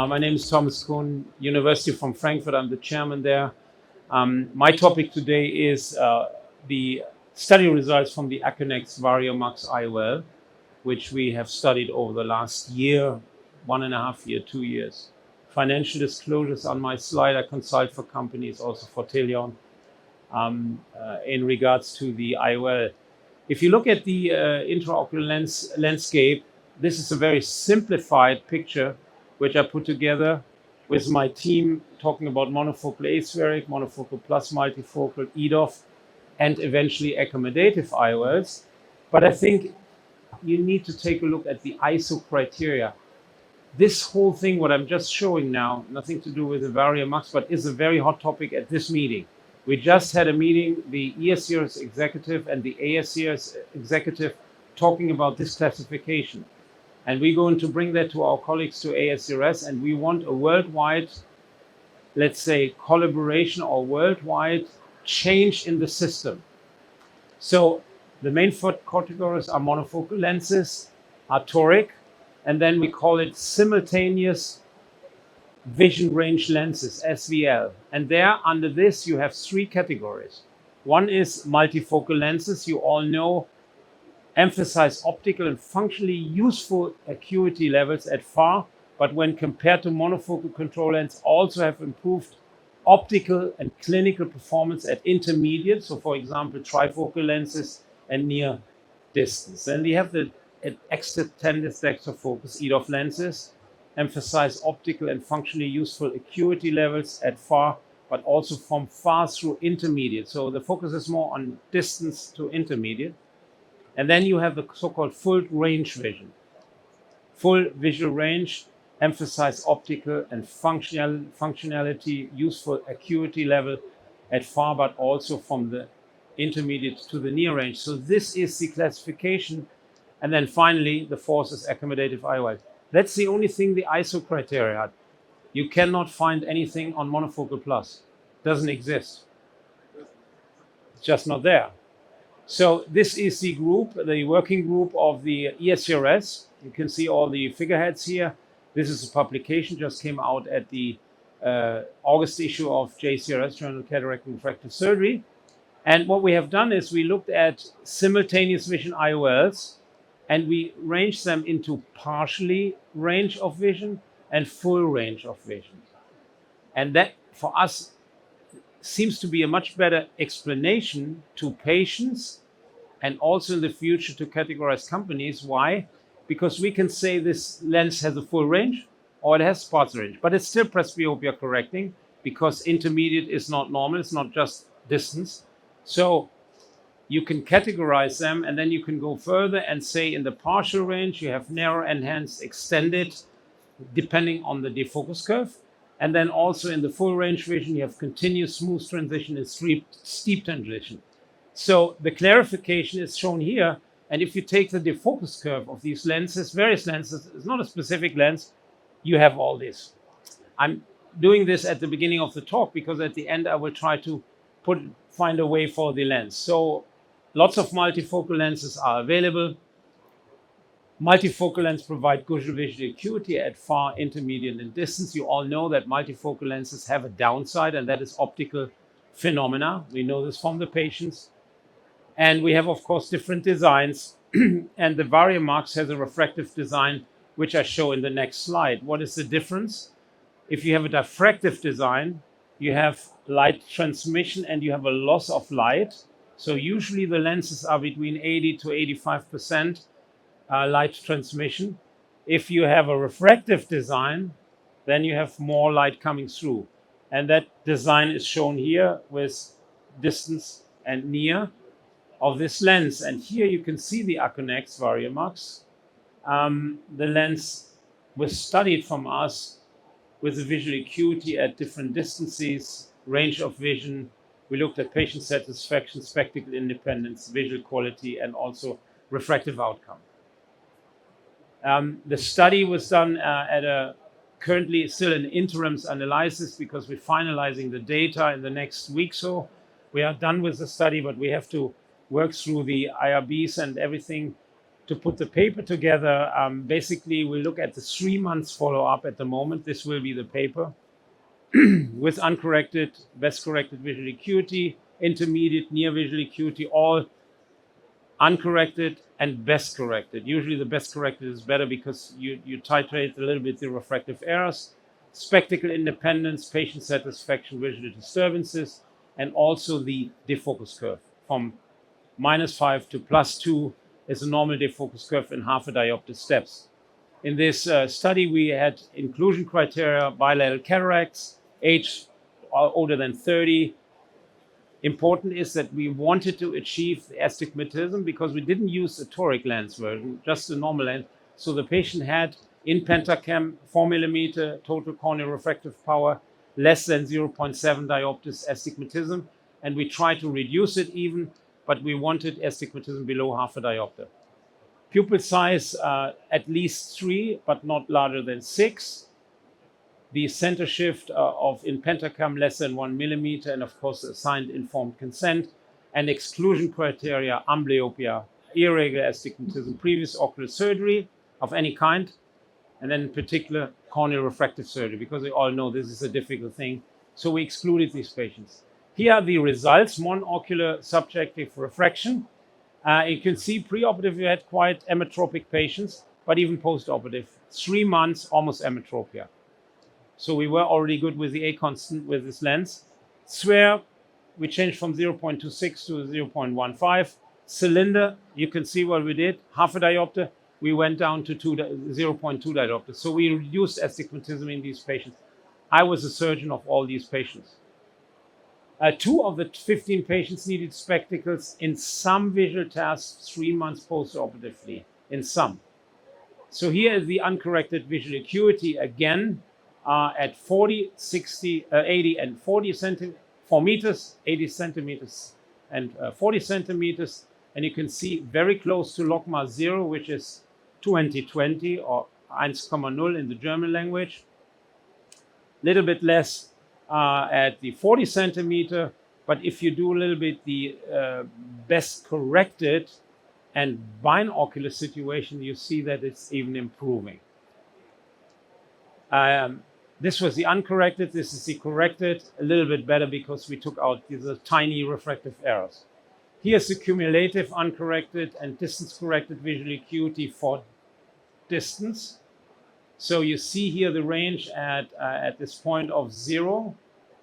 My name is Thomas Kohnen, University from Frankfurt. I'm the chairman there. My topic today is the study results from the ACUNEX VarioMax IOL, which we have studied over the last year, 1.5 years, 2 years. Financial disclosures on my slide. I consult for companies, also for Teleon, in regards to the IOL. If you look at the intraocular landscape, this is a very simplified picture which I put together with my team, talking about monofocal aspheric, monofocal plus multifocal, EDOF, and eventually accommodative IOLs. But I think you need to take a look at the ISO criteria. This whole thing, what I'm just showing now, nothing to do with the VarioMax, but is a very hot topic at this meeting. We just had a meeting, the ESCRS executive and the ACUNEX executive, talking about this classification. And we're going to bring that to our colleagues to ACUNEX, and we want a worldwide, let's say, collaboration or worldwide change in the system. So the main categories are monofocal lenses, are toric, and then we call it simultaneous vision range lenses, SVL. And there, under this, you have 3 categories. One is multifocal lenses. You all know emphasize optical and functionally useful acuity levels at far, but when compared to monofocal control lens, also have improved optical and clinical performance at intermediate. So, for example, trifocal lenses and near distance. Then we have the extended depth of focus EDOF lenses, emphasize optical and functionally useful acuity levels at far, but also from far through intermediate. So the focus is more on distance to intermediate. And then you have the so-called full range vision. Full visual range, emphasize optical and functionality, useful acuity level at far, but also from the intermediate to the near range. So this is the classification. And then finally, the fourth is accommodative IOL. That's the only thing the ISO criteria had. You cannot find anything on monofocal plus. Doesn't exist. It's just not there. So this is the group, the working group of the ESCRS. You can see all the figureheads here. This is a publication, just came out at the August issue of JCRS, Journal of Cataract and Refractive Surgery. And what we have done is we looked at simultaneous vision IOLs, and we ranged them into partially range of vision and full range of vision. And that, for us, seems to be a much better explanation to patients and also in the future to categorize companies. Why? Because we can say this lens has a full range or it has partial range, but it's still presbyopia correcting because intermediate is not normal, it's not just distance. So you can categorize them, and then you can go further and say in the partial range you have narrow, enhanced, extended, depending on the defocus curve. And then also in the full range vision, you have continuous smooth transition and steep transition. So the clarification is shown here. And if you take the defocus curve of these lenses, various lenses, it's not a specific lens, you have all this. I'm doing this at the beginning of the talk because at the end I will try to find a way for the lens. So lots of multifocal lenses are available. Multifocal lenses provide good visual acuity at far, intermediate, and distance. You all know that multifocal lenses have a downside, and that is optical phenomena. We know this from the patients. And we have, of course, different designs. And the VarioMax has a refractive design, which I show in the next slide. What is the difference? If you have a diffractive design, you have light transmission and you have a loss of light. So usually the lenses are between 80 to 85% light transmission. If you have a refractive design, then you have more light coming through. And that design is shown here with distance and near of this lens. And here you can see the ACUNEX VarioMax. The lens was studied from us with the visual acuity at different distances, range of vision. We looked at patient satisfaction, spectacle independence, visual quality, and also refractive outcome. The study was done currently still an interim analysis because we're finalizing the data in the next week. So we are done with the study, but we have to work through the IRBs and everything to put the paper together, basically we look at the 3 months follow-up at the moment. This will be the paper with uncorrected, best corrected visual acuity, intermediate, near visual acuity, all uncorrected and best corrected. Usually the best corrected is better because you titrate a little bit the refractive errors, spectacle independence, patient satisfaction, visual disturbances, and also the defocus curve from -5 to +2 is a normal defocus curve in half a diopter steps. In this study, we had inclusion criteria, bilateral cataracts, age older than 30. Important is that we wanted to achieve the astigmatism because we didn't use a toric lens version, just a normal lens. So the patient had in pentacam 4 millimeter total corneal refractive power, less than 0.7 diopters astigmatism, and we tried to reduce it even, but we wanted astigmatism below half a diopter. Pupil size at least 3, but not larger than 6. The center shift of in pentacam less than 1 millimeter, and of course assigned informed consent, and exclusion criteria, amblyopia, irregular astigmatism, previous ocular surgery of any kind, and then in particular corneal refractive surgery, because we all know this is a difficult thing. So we excluded these patients. Here are the results, monocular subjective refraction. You can see preoperative we had quite emmetropic patients, but even postoperative, 3 months almost emmetropia. So we were already good with the A constant with this lens. Sphere, we changed from 0.26 to 0.15. Cylinder, you can see what we did, half a diopter, we went down to 0.2 diopter. So we reduced astigmatism in these patients. I was a surgeon of all these patients. 2 of the 15 patients needed spectacles in some visual tasks 3 months postoperatively, in some. So here is the uncorrected visual acuity again at 40, 60, 80 and 40 meters, 80 centimeters and 40 centimeters. And you can see very close to logMAR 0, which is 20/20 or 1,0 in the German language. Little bit less at the 40 centimeter, but if you do a little bit the best corrected and binocular situation, you see that it's even improving. This was the uncorrected, this is the corrected, a little bit better because we took out these tiny refractive errors. Here's the cumulative uncorrected and distance corrected visual acuity for distance. So you see here the range at this point of 0,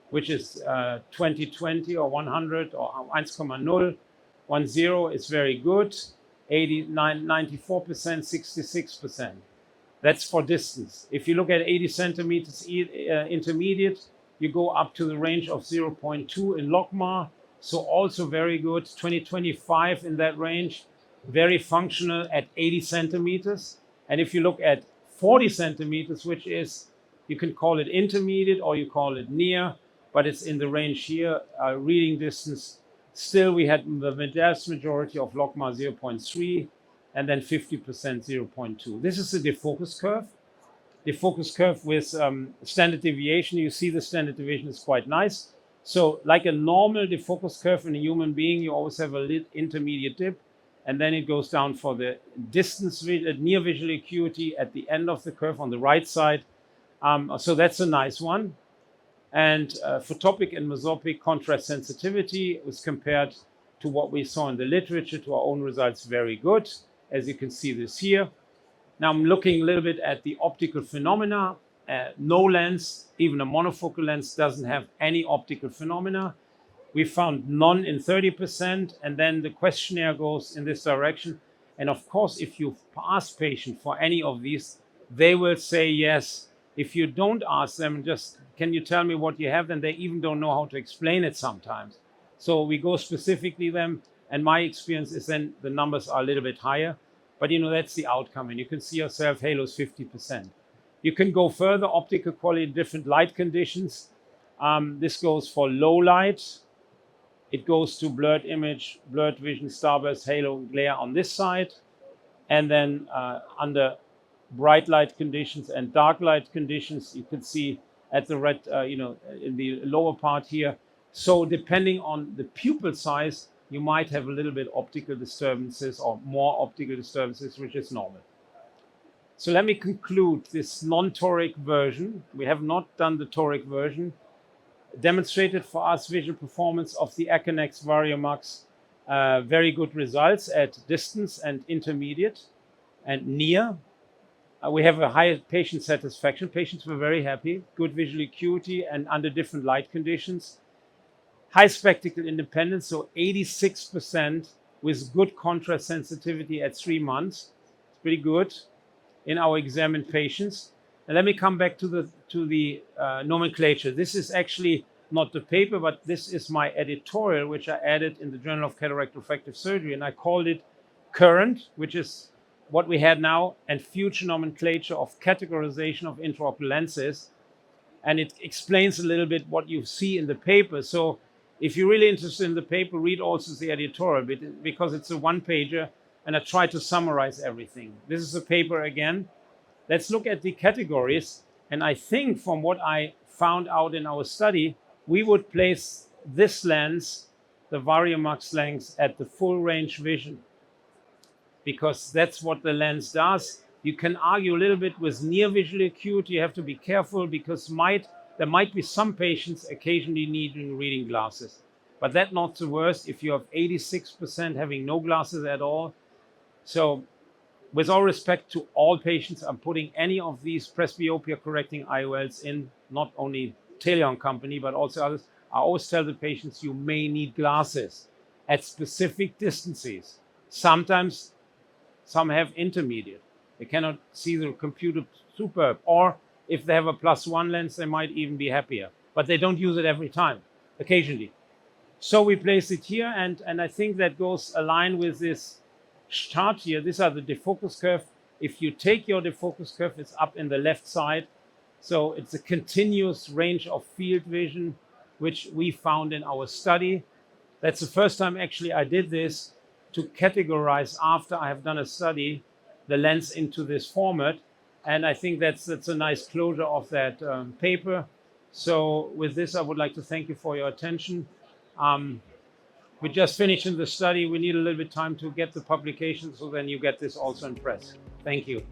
which is 20/20 or 100 or 1,0. 10 is very good, 94%, 66%. That's for distance. If you look at 80 centimeters intermediate, you go up to the range of 0.2 in logMAR. So also very good, 20/25 in that range, very functional at 80 centimeters. And if you look at 40 centimeters, which is, you can call it intermediate or you call it near, but it's in the range here, reading distance. Still, we had the vast majority of logMAR 0.3 and then 50% 0.2. This is the defocus curve. Defocus curve with standard deviation. You see the standard deviation is quite nice. So like a normal defocus curve in a human being, you always have a intermediate dip, and then it goes down for the distance, near visual acuity at the end of the curve on the right side. So that's a nice one. And photopic and mesopic contrast sensitivity was compared to what we saw in the literature to our own results, very good, as you can see this here. Now I'm looking a little bit at the optical phenomena. No lens, even a monofocal lens, doesn't have any optical phenomena. We found none in 30%, and then the questionnaire goes in this direction. And of course, if you ask patient for any of these, they will say yes. If you don't ask them, just, can you tell me what you have? Then they even don't know how to explain it sometimes. So we go specifically them, and my experience is then the numbers are a little bit higher. But you know, that's the outcome, and you can see yourself, halos 50%. You can go further, optical quality, different light conditions. This goes for low light. It goes to blurred image, blurred vision, starburst, halo, glare on this side. And then under bright light conditions and dark light conditions, you can see at the red, in the lower part here. So depending on the pupil size, you might have a little bit optical disturbances or more optical disturbances, which is normal. So let me conclude this non-toric version. We have not done the toric version. Demonstrated for us visual performance of the ACUNEX VarioMax, very good results at distance and intermediate and near. We have a high patient satisfaction. Patients were very happy, good visual acuity and under different light conditions. High spectacle independence, so 86% with good contrast sensitivity at 3 months. It's pretty good in our examined patients. And let me come back to the nomenclature. This is actually not the paper, but this is my editorial, which I added in the Journal of Cataract Refractive Surgery, and I called it current, which is what we had now, and future nomenclature of categorization of intraocular lenses. And it explains a little bit what you see in the paper. So if you're really interested in the paper, read also the editorial, because it's a one-pager, and I try to summarize everything. This is a paper again. Let's look at the categories. And I think from what I found out in our study, we would place this lens, the VarioMax lens, at the full range vision, because that's what the lens does. You can argue a little bit with near visual acuity. You have to be careful, because there might be some patients occasionally needing reading glasses, but that's not the worst if you have 86% having no glasses at all. So with all respect to all patients, I'm putting any of these presbyopia correcting IOLs in, not only Teleon company, but also others. I always tell the patients you may need glasses at specific distances. Sometimes some have intermediate. They cannot see the computer superb. Or if they have a +1 lens, they might even be happier. But they don't use it every time, occasionally. So we place it here, and I think that goes aligned with this chart here. These are the defocus curve. If you take your defocus curve, it's up in the left side. So it's a continuous range of field vision, which we found in our study. That's the first time actually I did this, to categorize, after I have done a study, the lens into this format. And I think that's a nice closure of that paper. So with this, I would like to thank you for your attention. We just finished in the study. We need a little bit of time to get the publication, so then you get this also in press. Thank you.